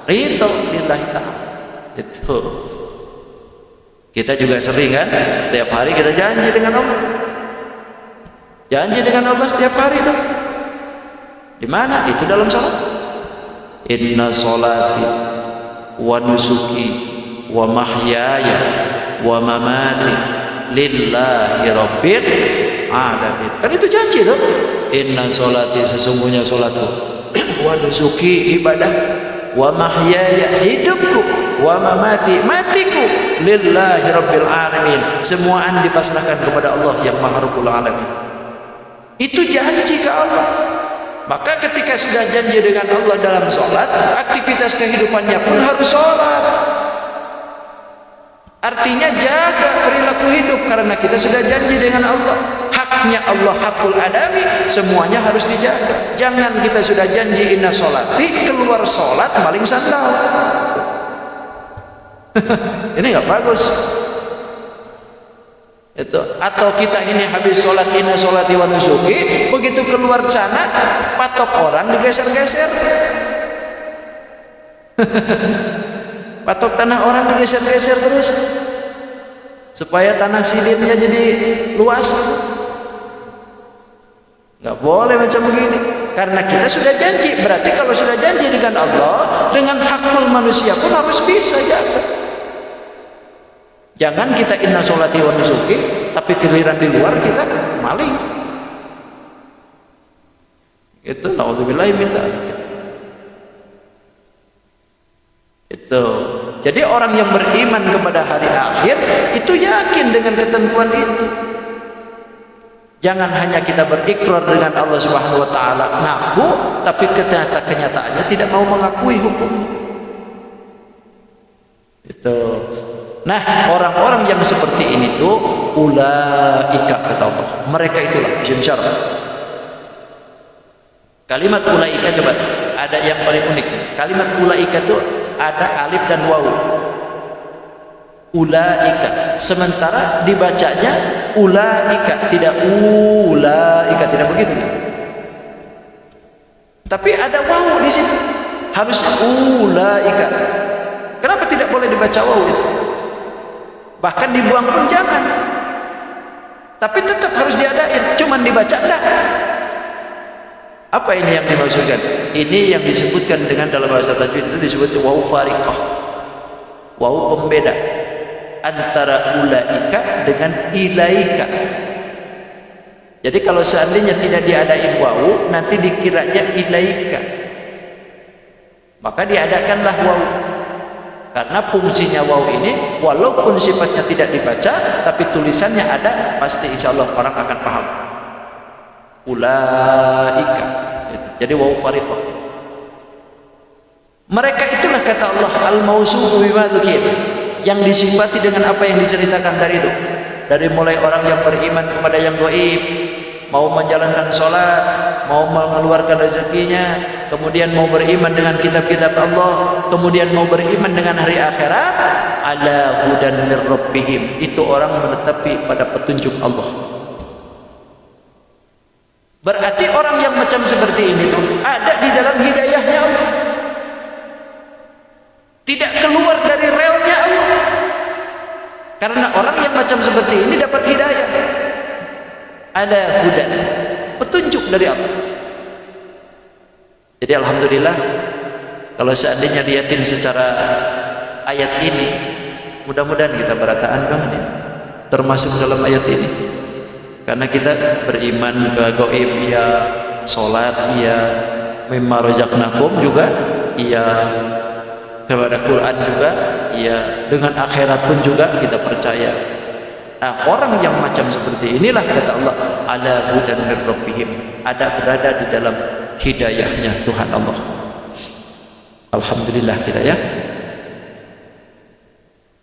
ridha lillahi ta'ala. Itu kita juga sering kan, setiap hari kita janji dengan Allah, janji dengan Allah setiap hari itu. Di mana? Itu dalam salat. Inna sholati wa nusuki wa mahyaya wa mamati lillahi rabbil alamin. Kan itu janji tuh. Inna sholati, sesungguhnya sholatku, wa nusuki, ibadah, wa mahyaya, hidupku, wa mamati, matiku, lillahi rabbil alamin, semuaan dipasrahkan kepada Allah yang maha rabbul alamin. Itu janji ke Allah. Maka ketika sudah janji dengan Allah dalam sholat, aktivitas kehidupannya pun harus sholat. Artinya jaga perilaku hidup, karena kita sudah janji dengan Allah. Hak haknya Allah hakul adami, semuanya harus dijaga. Jangan kita sudah janji inna sholati, keluar sholat maling sandal. Ini nggak bagus. Itu, atau kita ini habis sholat inna sholati wa nusuki, begitu keluar sana patok orang digeser-geser. Patok tanah orang digeser-geser terus supaya tanah sidinnya jadi luas. Nggak boleh macam begini, karena kita sudah janji. Berarti kalau sudah janji dengan Allah, dengan hakul manusia pun harus bisa jaga. Jangan kita inna sholati wa nusuki, tapi giliran di luar kita maling. Itu naudzubillahi min dzalik. Itu. Jadi orang yang beriman kepada hari akhir itu yakin dengan ketentuan itu. Jangan hanya kita berikrar dengan Allah Subhanahu wa taala, ngaku tapi kenyataannya tidak mau mengakui hukumnya. Itu. Nah, orang-orang yang seperti ini tuh ulaika kata Allah. Mereka itulah isim syarat. Kalimat ulaika coba ada yang paling unik. Kalimat ulaika tuh ada alif dan wawu. Ulaika, sementara dibacanya ulaika, tidak ulaika, tidak begitu. Tapi ada wawu di situ. Harusnya ulaika. Kenapa tidak boleh dibaca wawu itu? Bahkan dibuang pun jangan. Tapi tetap harus diadain, cuman dibaca enggak. Apa ini yang dimaksudkan? Ini yang disebutkan dengan dalam bahasa tajwid itu disebut wawu fariqah. Wawu pembeda antara ulaika dengan ilaika. Jadi kalau seandainya tidak diadain wawu, nanti dikiranya ilaika. Maka diadakanlah wawu. Karena fungsinya wawu ini walaupun sifatnya tidak dibaca, tapi tulisannya ada, pasti insya Allah orang akan paham. Ulaika. Jadi wawu fariqah. Mereka itulah kata Allah al-mausufu bima dzukir, yang disifati dengan apa yang diceritakan tadi itu. Dari mulai orang yang beriman kepada yang gaib, mau menjalankan sholat, mau mengeluarkan rezekinya, kemudian mau beriman dengan kitab-kitab Allah, kemudian mau beriman dengan hari akhirat, ala hudan mir rabbihim, itu orang menetapi pada petunjuk Allah. Berarti orang yang macam seperti ini tuh ada di dalam hidayahnya Allah, tidak keluar dari relnya Allah. Karena orang yang macam seperti ini dapat hidayah, ada hudan, petunjuk dari Allah. Jadi alhamdulillah kalau seandainya lihatin secara ayat ini, mudah-mudahan kita berataan banget ya, termasuk dalam ayat ini. Karena kita beriman ke gaib, iya, sholat, iya, mimma razaqnakum juga, iya, kepada Quran juga, iya, dengan akhirat pun juga kita percaya. Nah, orang yang macam seperti inilah kata Allah, ala hudan mir rabbihim, ada berada di dalam hidayahnya Tuhan Allah. Alhamdulillah kita ya.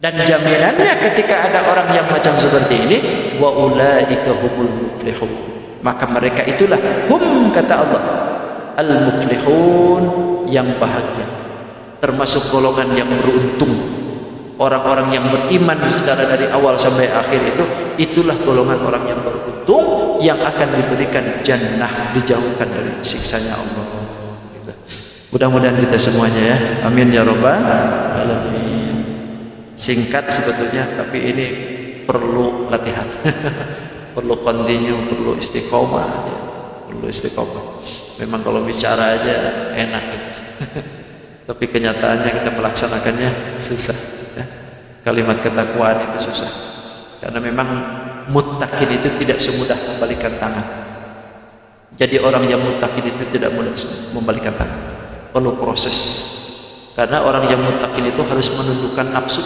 Dan jaminannya ketika ada orang yang macam seperti ini, wa ulaika humul muflihun, maka mereka itulah hum kata Allah al muflihun, yang bahagia, termasuk golongan yang beruntung. Orang-orang yang beriman secara dari awal sampai akhir itu, itulah golongan orang yang beruntung, yang akan diberikan jannah, dijauhkan dari siksanya Allah. Mudah-mudahan kita semuanya ya, amin ya rabbal alamin. Singkat sebetulnya, tapi ini perlu latihan. Perlu continue, perlu istiqomah ya. Perlu istiqomah. Memang kalau bicara aja enak gitu. Tapi kenyataannya kita melaksanakannya susah ya. Kalimat ketakwaan itu susah, karena memang muttaqin itu tidak semudah membalikan tangan. Jadi orang yang muttaqin itu tidak mudah membalikan tangan, perlu proses. Karena orang yang muttaqin itu harus menundukkan nafsu,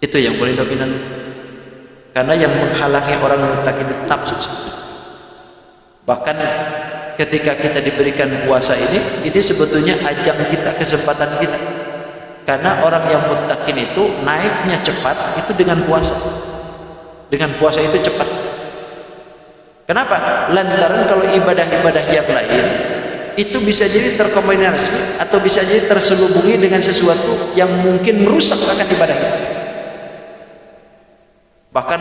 itu yang paling dominan. Karena yang menghalangi orang muttaqin itu nafsu. Bahkan ketika kita diberikan puasa ini sebetulnya ajang kita, kesempatan kita. Karena orang yang muttaqin itu naiknya cepat itu dengan puasa. Dengan puasa itu cepat. Kenapa? Lantaran kalau ibadah-ibadah yang lain itu bisa jadi terkombinasi atau bisa jadi terselubungi dengan sesuatu yang mungkin merusak akan ibadah itu. Bahkan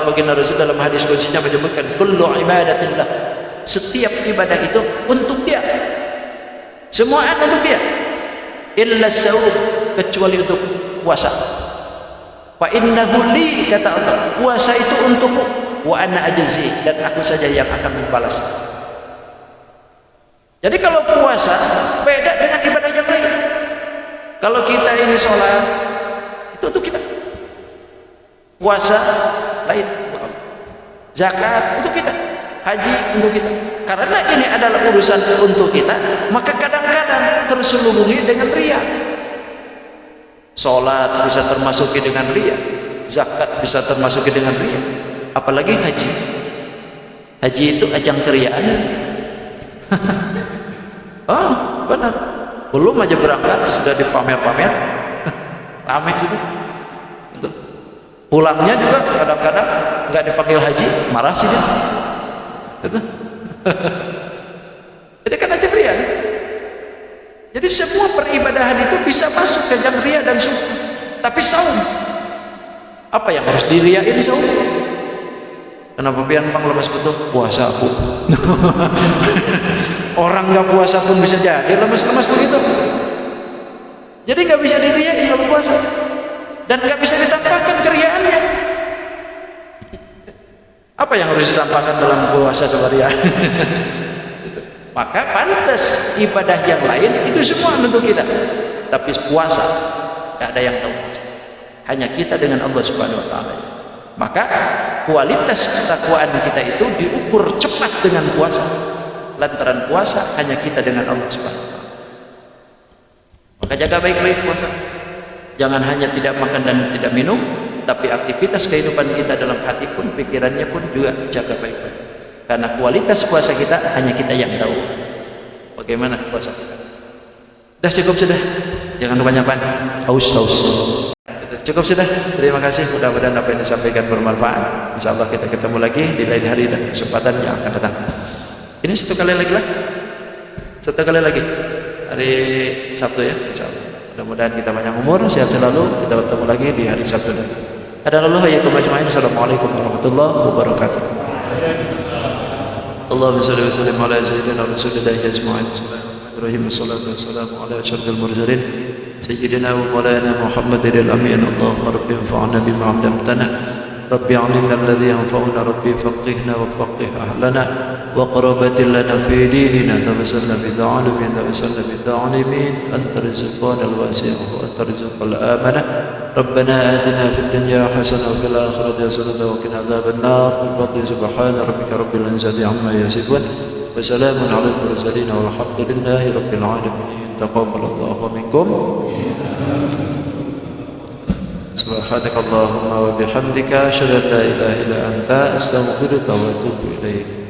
baginda Rasul dalam hadis qudsinya menyebutkan kullu ibadatillah, setiap ibadah itu untuk dia, semua untuk dia, illa saum, kecuali untuk puasa. Fa innahu li, kata Allah, puasa itu untukku, wa ana ajzi, dan aku saja yang akan membalas. Jadi kalau puasa beda dengan ibadah yang lain. Kalau kita ini sholat itu untuk kita, puasa lain untuk Allah, zakat untuk kita, haji untuk kita. Karena ini adalah urusan untuk kita, maka kadang-kadang terselubungi dengan riya. Sholat bisa termasuki dengan riya, zakat bisa termasuki dengan riya, apalagi haji. Haji itu ajang keriaan. Oh benar, belum aja berangkat sudah dipamer-pamer, rame juga. Pulangnya juga kadang-kadang nggak dipanggil haji, marah sih dia. Jadi kan aja ria. Jadi semua peribadahan itu bisa masuk ke ajang ria dan sumber. Tapi saum, apa yang harus diriain saum? Kenapa pian bang lemas betul? Puasa aku. Orang nggak puasa pun bisa jadi lemas-lemas begitu. Jadi nggak bisa diriain kalau puasa, dan nggak bisa ditampakkan keriaannya. Apa yang harus ditampakkan dalam puasa keriaan? Maka pantas ibadah yang lain itu semua untuk kita, tapi puasa nggak ada yang tahu, hanya kita dengan Allah Subhanahu Wa Taala. Maka kualitas ketakwaan kita itu diukur cepat dengan puasa. Lantaran puasa hanya kita dengan Allah Subhanahu Wa Taala. Maka jaga baik-baik puasa. Jangan hanya tidak makan dan tidak minum, tapi aktivitas kehidupan kita dalam hati pun, pikirannya pun juga jaga baik-baik. Karena kualitas puasa kita hanya kita yang tahu bagaimana puasa kita. Dah cukup sudah, jangan kebanyakan haus. Cukup sudah, terima kasih. Mudah-mudahan apa yang disampaikan bermanfaat. Insyaallah kita ketemu lagi di lain hari dan kesempatan yang akan datang. Ini satu kali lagi hari Sabtu ya, insyaallah. Mudah-mudahan kita panjang umur, sehat selalu. Kita bertemu lagi di hari Sabtu nanti. Hadanallahu wa iyyakum ajma'in. Assalamualaikum warahmatullahi wabarakatuh. Allahumma shalli wa sallim ala sayyidina Rasulillah ajma'in. Bismillahirrahmanirrahim. Wassalatu wassalamu ala asyrafil mursalin sayyidina wa maulana Muhammadin al-amin. Allahumma rabbi anfa'na bima 'allamtana. Rabbi 'allimna alladhi yanfa'una. Rabbi faqihna wa faqih ahlana wa qarabatin lana fi dinina. Tawassalna bid'alimin tawassalna bid'alimin. Anta rizqana al-wasi' wa anta rizqal amanah. ربنا آتنا في الدنيا حسنة وفي الآخرة حسنة وقنا عذاب النار. بفضل سبحان ربك رب العزة عما يصفون وسلام على المرسلين والحمد لله رب العالمين. تقبل الله منكم. سبحانك اللهم وبحمدك أشهد أن لا إله إلا أنت أستغفرك وأتوب إليك.